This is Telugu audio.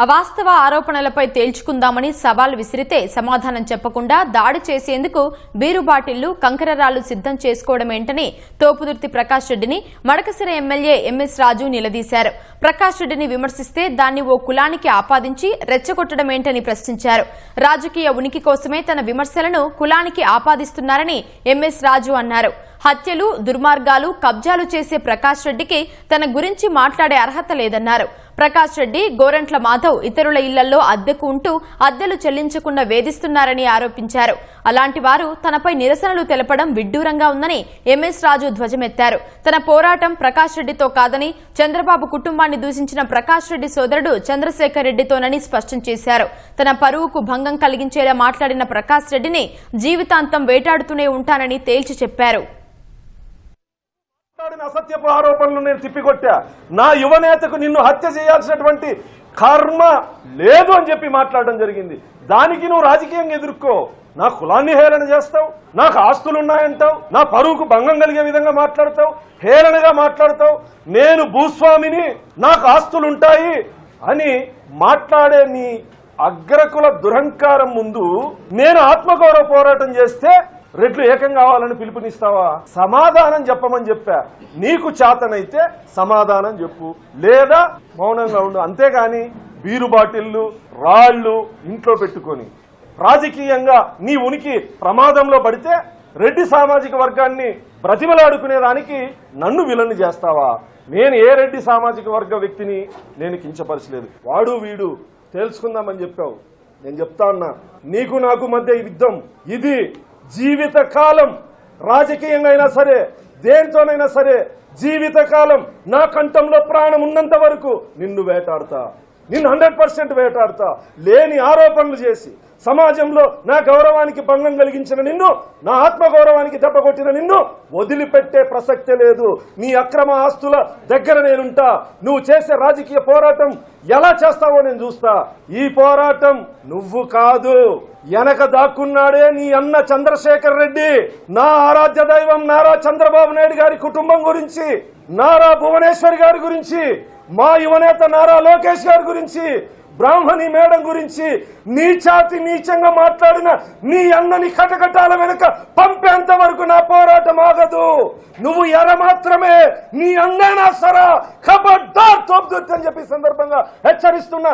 అవాస్తవ ఆరోపణలపై తేల్చుకుందామని సవాల్ విసిరితే సమాధానం చెప్పకుండా దాడి చేసేందుకు బీరు బాటిళ్లు కంకరరాళ్లు సిద్ధం చేసుకోవడమేంటని తోపుదుర్తి ప్రకాష్ రెడ్డిని మడకసిర ఎమ్మెల్యే ఎంఎస్ రాజు నిలదీశారు. ప్రకాష్ రెడ్డిని విమర్శిస్తే దాన్ని ఓ కులానికి ఆపాదించి రెచ్చగొట్టడమేంటని ప్రశ్నించారు. రాజకీయ ఉనికి కోసమే తన విమర్శలను కులానికి ఆపాదిస్తున్నారని ఎంఎస్ రాజు అన్నారు. హత్యలు, దుర్మార్గాలు, కబ్జాలు చేసే ప్రకాష్ రెడ్డికి తన గురించి మాట్లాడే అర్హత లేదన్నారు. ప్రకాష్ రెడ్డి, గోరంట్ల మాధవ్ ఇతరుల ఇళ్లలో అద్దెకు ఉంటూ అద్దెలు చెల్లించకుండా వేధిస్తున్నారని ఆరోపించారు. అలాంటి వారు తనపై నిరసనలు తెలపడం విడ్డూరంగా ఉందని ఎంఎస్ రాజు ధ్వజమెత్తారు. తన పోరాటం ప్రకాష్ రెడ్డితో కాదని, చంద్రబాబు కుటుంబాన్ని దూషించిన ప్రకాష్ రెడ్డి సోదరుడు చంద్రశేఖర్ రెడ్డితోనని స్పష్టం చేశారు. తన పరువుకు భంగం కలిగించేలా మాట్లాడిన ప్రకాష్ రెడ్డిని జీవితాంతం వేటాడుతూనే ఉంటానని తేల్చి చెప్పారు. అసత్యపు ఆరోపణలు నేను తిప్పికొట్టా. నా యువనేతకు నిన్ను హత్య చేయాల్సినటువంటి కర్మ లేదు అని చెప్పి మాట్లాడడం జరిగింది. దానికి నువ్వు రాజకీయంగా ఎదుర్కో. నా కులాన్ని హేళన చేస్తావు, నాకు ఆస్తులున్నాయంటావు, నా పరువుకు భంగం కలిగే విధంగా మాట్లాడతావు, హేళనగా మాట్లాడతావు. నేను భూస్వామిని, నాకు ఆస్తులుంటాయి అని మాట్లాడే నీ అగ్రకుల దురహంకారం ముందు నేను ఆత్మగౌరవ పోరాటం చేస్తే రెడ్లు ఏకం కావాలని పిలుపునిస్తావా? సమాధానం చెప్పమని చెప్పా. నీకు చేతనైతే సమాధానం చెప్పు, లేదా మౌనంగా ఉండు. అంతేగాని బీరు బాటిళ్లు, రాళ్లు ఇంట్లో పెట్టుకొని రాజకీయంగా నీ ఉనికి ప్రమాదంలో పడితే రెడ్డి సామాజిక వర్గాన్ని బ్రతిమలాడుకునేదానికి నన్ను విలన్ని చేస్తావా? నేను ఏ రెడ్డి సామాజిక వర్గ వ్యక్తిని నేను కించపరచలేదు. వాడు వీడు తెలుసుకుందామని చెప్పావు. నేను చెప్తా ఉన్నా, నీకు నాకు మధ్య యుద్ధం ఇది జీవితకాలం. రాజకీయంగా అయినా సరే, దేంతోనైనా సరే జీవితకాలం నా కంఠంలో ప్రాణం ఉన్నంత వరకు నిన్ను వేటాడతా, నిన్ను 100% వేటాడతా. లేని ఆరోపణలు చేసి సమాజంలో నా గౌరవానికి భంగం కలిగించిన నిన్ను, నా ఆత్మగౌరవానికి దెబ్బ కొట్టిన నిన్ను వదిలిపెట్టే ప్రసక్తే లేదు. నీ అక్రమ ఆస్తుల దగ్గర నేనుంటా. నువ్వు చేసే రాజకీయ పోరాటం ఎలా చేస్తావో నేను చూస్తా. ఈ పోరాటం నువ్వు కాదు, వెనక దాక్కున్నాడే నీ అన్న చంద్రశేఖర్ రెడ్డి. నా ఆరాధ్య దైవం నారా చంద్రబాబు నాయుడు గారి కుటుంబం గురించి, నారా భువనేశ్వర్ గారి గురించి, మా యువనేత నారా లోకేష్ గారి గురించి, బ్రాహ్మణి మేడం గురించి నీచాతి నీచంగా మాట్లాడిన నీ అన్నని కటకటాల వెనుక పంపేంత వరకు నా పోరాటం ఆగదు. నువ్వు ఎర మాత్రమే, నీ అన్నేనా సరా ఖబర్దార్ తోపుదుర్తి అని చెప్పి సందర్భంగా హెచ్చరిస్తున్నా.